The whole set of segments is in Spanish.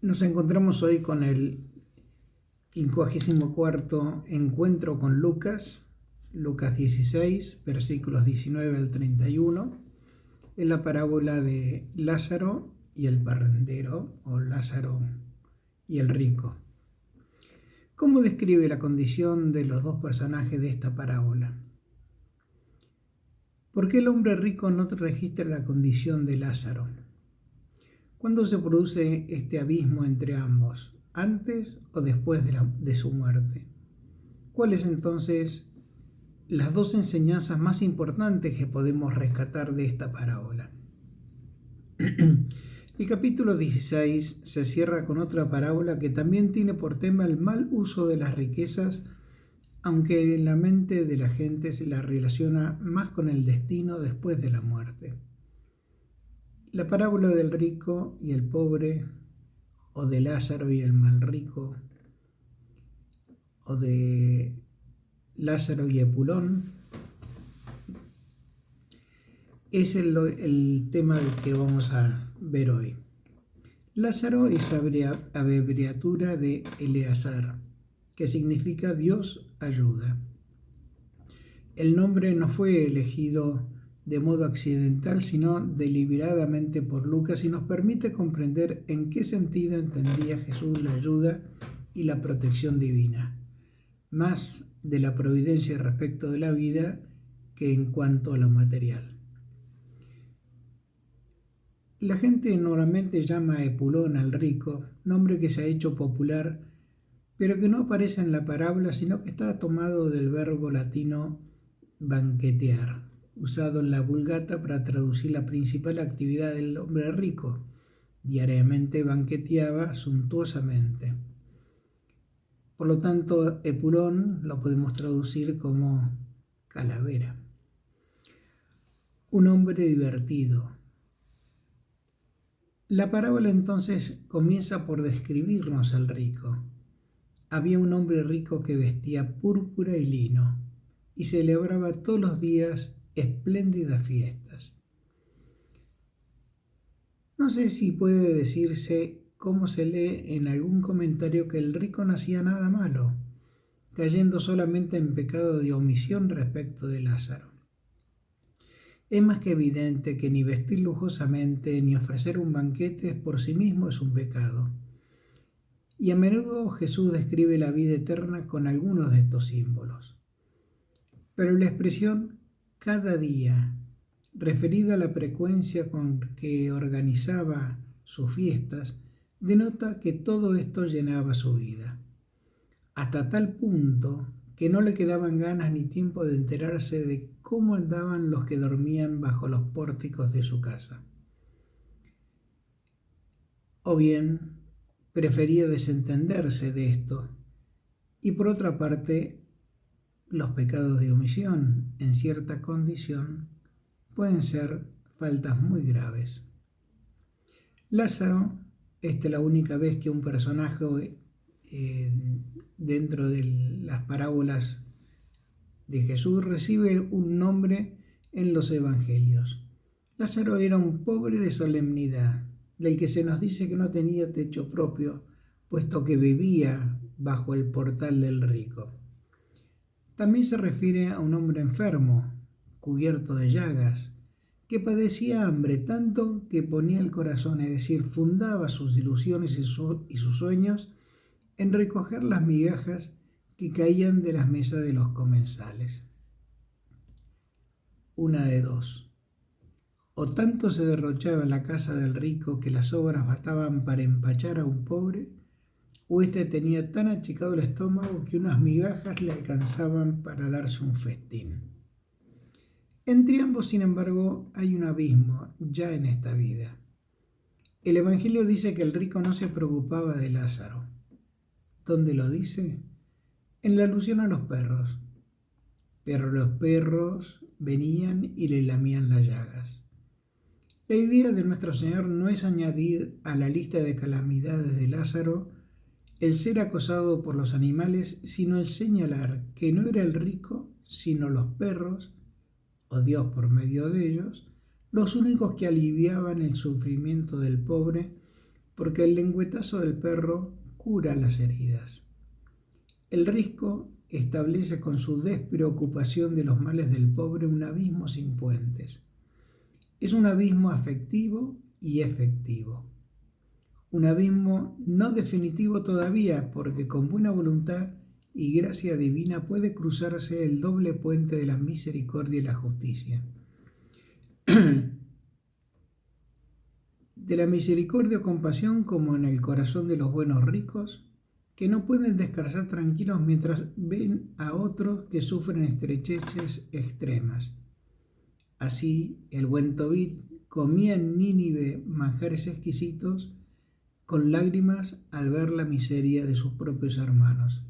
Nos encontramos hoy con el 54 encuentro con Lucas 16, versículos 19 al 31, en la parábola de Lázaro y el parrandero, o Lázaro y el rico. ¿Cómo describe la condición de los dos personajes de esta parábola? ¿Por qué el hombre rico no registra la condición de Lázaro? ¿Cuándo se produce este abismo entre ambos? ¿Antes o después de su muerte? ¿Cuáles entonces las dos enseñanzas más importantes que podemos rescatar de esta parábola? El capítulo 16 se cierra con otra parábola que también tiene por tema el mal uso de las riquezas, aunque en la mente de la gente se la relaciona más con el destino después de la muerte. La parábola del rico y el pobre, o de Lázaro y el mal rico, o de Lázaro y Epulón, es el tema que vamos a ver hoy. Lázaro es abreviatura de Eleazar, que significa Dios ayuda. El nombre no fue elegido de modo accidental, sino deliberadamente por Lucas, y nos permite comprender en qué sentido entendía Jesús la ayuda y la protección divina, más de la providencia respecto de la vida que en cuanto a lo material. La gente normalmente llama a Epulón al rico, nombre que se ha hecho popular, pero que no aparece en la parábola, sino que está tomado del verbo latino banquetear, usado en la Vulgata para traducir la principal actividad del hombre rico. Diariamente banqueteaba suntuosamente. Por lo tanto, Epulón lo podemos traducir como calavera. Un hombre divertido. La parábola entonces comienza por describirnos al rico. Había un hombre rico que vestía púrpura y lino y celebraba todos los días espléndidas fiestas. No sé si puede decirse, como se lee en algún comentario, que el rico no hacía nada malo, cayendo solamente en pecado de omisión respecto de Lázaro. Es más que evidente que ni vestir lujosamente ni ofrecer un banquete por sí mismo es un pecado. Y a menudo Jesús describe la vida eterna con algunos de estos símbolos. Pero la expresión cada día, referida a la frecuencia con que organizaba sus fiestas, denota que todo esto llenaba su vida, hasta tal punto que no le quedaban ganas ni tiempo de enterarse de cómo andaban los que dormían bajo los pórticos de su casa. O bien, prefería desentenderse de esto. Y por otra parte, los pecados de omisión en cierta condición pueden ser faltas muy graves. Lázaro, esta es la única vez que un personaje dentro de las parábolas de Jesús recibe un nombre en los evangelios. Lázaro era un pobre de solemnidad, del que se nos dice que no tenía techo propio, puesto que vivía bajo el portal del rico. También se refiere a un hombre enfermo, cubierto de llagas, que padecía hambre tanto que ponía el corazón, es decir, fundaba sus ilusiones y sus sueños en recoger las migajas que caían de las mesas de los comensales. Una de dos. O tanto se derrochaba en la casa del rico que las obras bastaban para empachar a un pobre, o éste tenía tan achicado el estómago que unas migajas le alcanzaban para darse un festín. Entre ambos, sin embargo, hay un abismo ya en esta vida. El Evangelio dice que el rico no se preocupaba de Lázaro. ¿Dónde lo dice? En la alusión a los perros. Pero los perros venían y le lamían las llagas. La idea de nuestro Señor no es añadir a la lista de calamidades de Lázaro el ser acosado por los animales, sino el señalar que no era el rico, sino los perros, o Dios por medio de ellos, los únicos que aliviaban el sufrimiento del pobre porque el lengüetazo del perro cura las heridas. El rico establece con su despreocupación de los males del pobre un abismo sin puentes. Es un abismo afectivo y efectivo. Un abismo no definitivo todavía, porque con buena voluntad y gracia divina puede cruzarse el doble puente de la misericordia y la justicia. De la misericordia o compasión como en el corazón de los buenos ricos, que no pueden descansar tranquilos mientras ven a otros que sufren estrecheces extremas. Así, el buen Tobit comía en Nínive manjares exquisitos con lágrimas al ver la miseria de sus propios hermanos.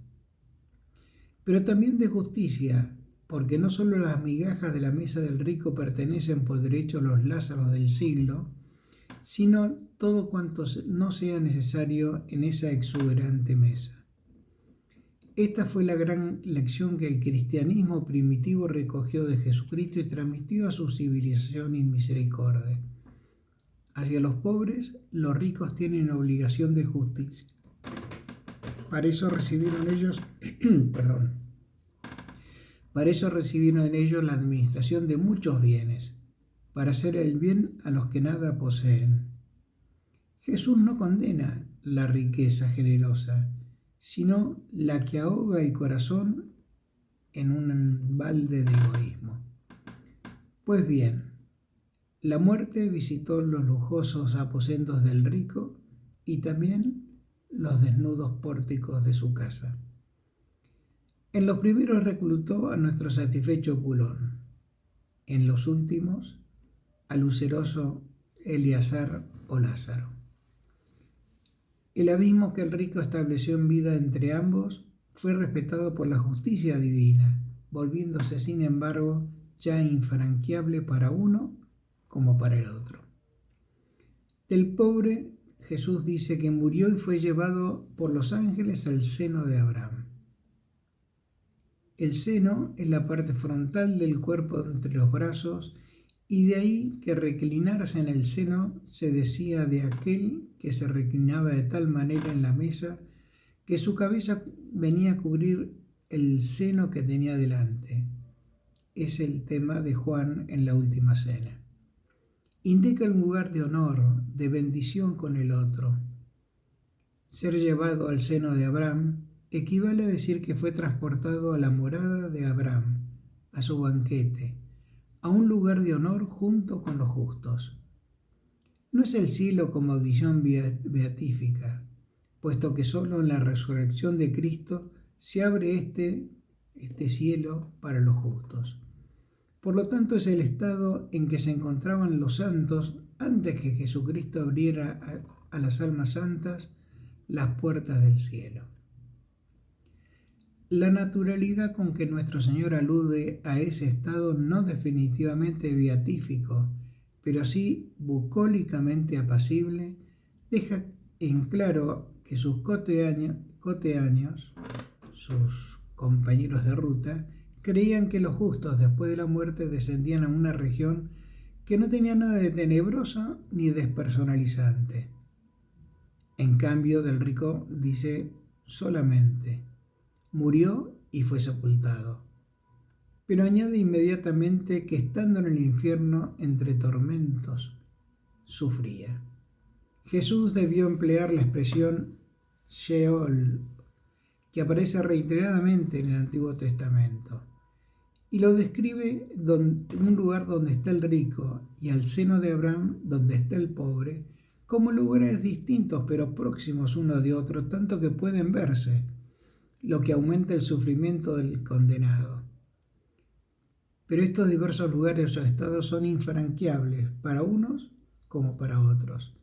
Pero también de justicia, porque no solo las migajas de la mesa del rico pertenecen por derecho a los Lázaros del siglo, sino todo cuanto no sea necesario en esa exuberante mesa. Esta fue la gran lección que el cristianismo primitivo recogió de Jesucristo y transmitió a su civilización en misericordia. Hacia los pobres, los ricos tienen obligación de justicia. Para eso recibieron ellos, para eso recibieron en ellos la administración de muchos bienes, para hacer el bien a los que nada poseen. Jesús no condena la riqueza generosa, sino la que ahoga el corazón en un balde de egoísmo. Pues bien, la muerte visitó los lujosos aposentos del rico y también los desnudos pórticos de su casa. En los primeros reclutó a nuestro satisfecho Pulón, en los últimos al usuroso Eleazar o Lázaro. El abismo que el rico estableció en vida entre ambos fue respetado por la justicia divina, volviéndose sin embargo ya infranqueable para uno como para el otro. Del pobre, Jesús dice que murió y fue llevado por los ángeles al seno de Abraham. El seno es la parte frontal del cuerpo entre los brazos, y de ahí que reclinarse en el seno se decía de aquel que se reclinaba de tal manera en la mesa que su cabeza venía a cubrir el seno que tenía delante. Es el tema de Juan en la última cena. Indica un lugar de honor, de bendición con el otro. Ser llevado al seno de Abraham equivale a decir que fue transportado a la morada de Abraham, a su banquete, a un lugar de honor junto con los justos. No es el cielo como visión beatífica, puesto que solo en la resurrección de Cristo se abre este cielo para los justos. Por lo tanto, es el estado en que se encontraban los santos antes que Jesucristo abriera a las almas santas las puertas del cielo. La naturalidad con que nuestro Señor alude a ese estado no definitivamente beatífico, pero sí bucólicamente apacible, deja en claro que sus coetáneos, sus compañeros de ruta, creían que los justos después de la muerte descendían a una región que no tenía nada de tenebrosa ni despersonalizante. En cambio, del rico dice solamente, murió y fue sepultado. Pero añade inmediatamente que estando en el infierno entre tormentos, sufría. Jesús debió emplear la expresión Sheol, que aparece reiteradamente en el Antiguo Testamento, y lo describe en un lugar donde está el rico y al seno de Abraham donde está el pobre, como lugares distintos pero próximos uno de otro, tanto que pueden verse, lo que aumenta el sufrimiento del condenado. Pero estos diversos lugares o estados son infranqueables para unos como para otros.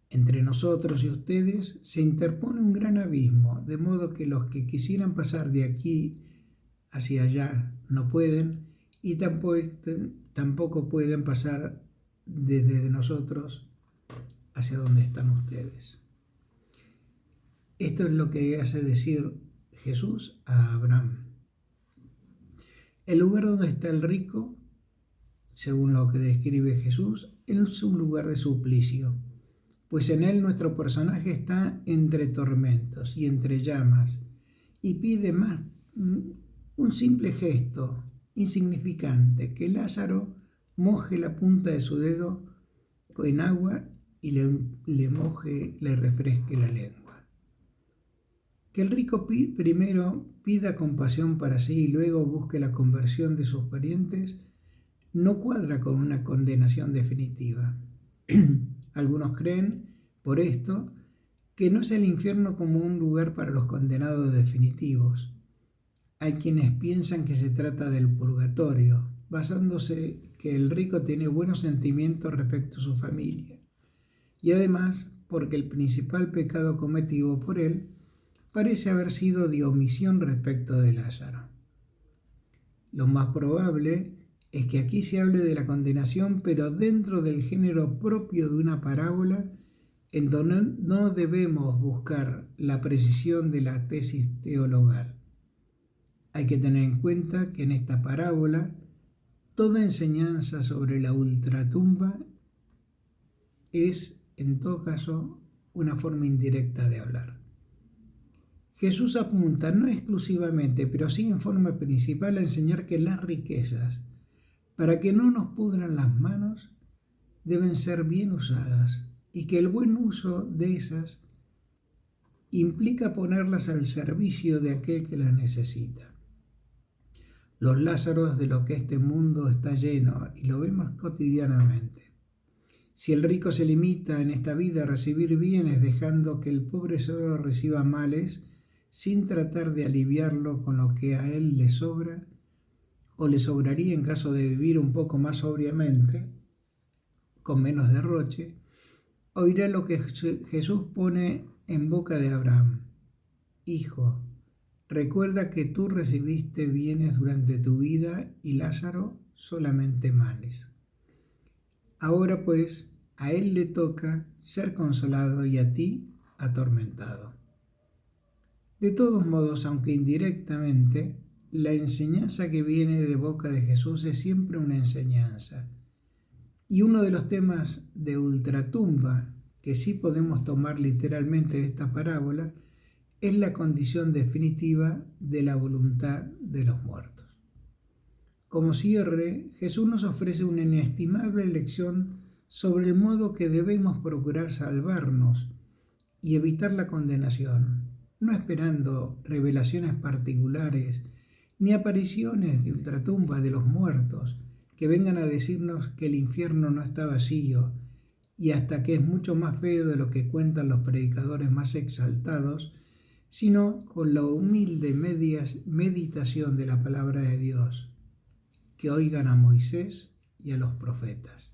Entre nosotros y ustedes se interpone un gran abismo, de modo que los que quisieran pasar de aquí hacia allá no pueden, y tampoco pueden pasar desde nosotros hacia donde están ustedes. Esto es lo que hace decir Jesús a Abraham. El lugar donde está el rico, según lo que describe Jesús, es un lugar de suplicio, pues en él nuestro personaje está entre tormentos y entre llamas y pide más un simple gesto insignificante, que Lázaro moje la punta de su dedo en agua y le refresque la lengua. Que el rico primero pida compasión para sí y luego busque la conversión de sus parientes no cuadra con una condenación definitiva. Algunos creen, por esto, que no es el infierno como un lugar para los condenados definitivos. Hay quienes piensan que se trata del purgatorio, basándose que el rico tiene buenos sentimientos respecto a su familia, y además porque el principal pecado cometido por él parece haber sido de omisión respecto de Lázaro. Lo más probable es que aquí se hable de la condenación, pero dentro del género propio de una parábola, en donde no debemos buscar la precisión de la tesis teologal. Hay que tener en cuenta que en esta parábola toda enseñanza sobre la ultratumba es, en todo caso, una forma indirecta de hablar. Jesús apunta no exclusivamente, pero sí en forma principal a enseñar que las riquezas, para que no nos pudran las manos, deben ser bien usadas y que el buen uso de esas implica ponerlas al servicio de aquel que las necesita. Los Lázaros de los que este mundo está lleno, y lo vemos cotidianamente. Si el rico se limita en esta vida a recibir bienes dejando que el pobre solo reciba males, sin tratar de aliviarlo con lo que a él le sobra, o le sobraría en caso de vivir un poco más sobriamente, con menos derroche, oirá lo que Jesús pone en boca de Abraham. Hijo, recuerda que tú recibiste bienes durante tu vida y Lázaro solamente males. Ahora pues, a él le toca ser consolado y a ti atormentado. De todos modos, aunque indirectamente, la enseñanza que viene de boca de Jesús es siempre una enseñanza. Y uno de los temas de ultratumba, que sí podemos tomar literalmente de esta parábola, es la condición definitiva de la voluntad de los muertos. Como cierre, Jesús nos ofrece una inestimable lección sobre el modo que debemos procurar salvarnos y evitar la condenación, no esperando revelaciones particulares ni apariciones de ultratumba de los muertos que vengan a decirnos que el infierno no está vacío y hasta que es mucho más feo de lo que cuentan los predicadores más exaltados, sino con la humilde meditación de la palabra de Dios, que oigan a Moisés y a los profetas.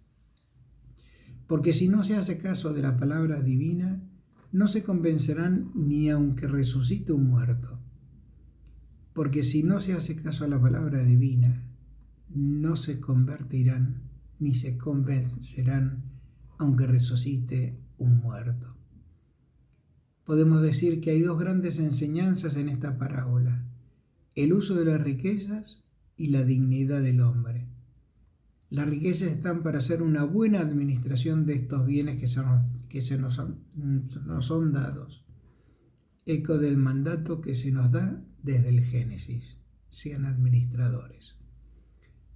Porque si no se hace caso de la palabra divina, no se convencerán ni aunque resucite un muerto. Porque si no se hace caso a la palabra divina, no se convertirán ni se convencerán aunque resucite un muerto. Podemos decir que hay dos grandes enseñanzas en esta parábola: el uso de las riquezas y la dignidad del hombre. Las riquezas están para hacer una buena administración de estos bienes que se nos son dados. Eco del mandato que se nos da desde el Génesis: sean administradores.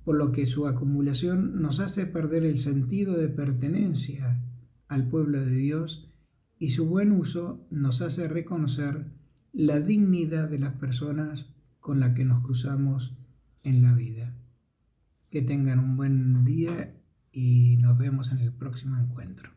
Por lo que su acumulación nos hace perder el sentido de pertenencia al pueblo de Dios y su buen uso nos hace reconocer la dignidad de las personas con las que nos cruzamos en la vida. Que tengan un buen día y nos vemos en el próximo encuentro.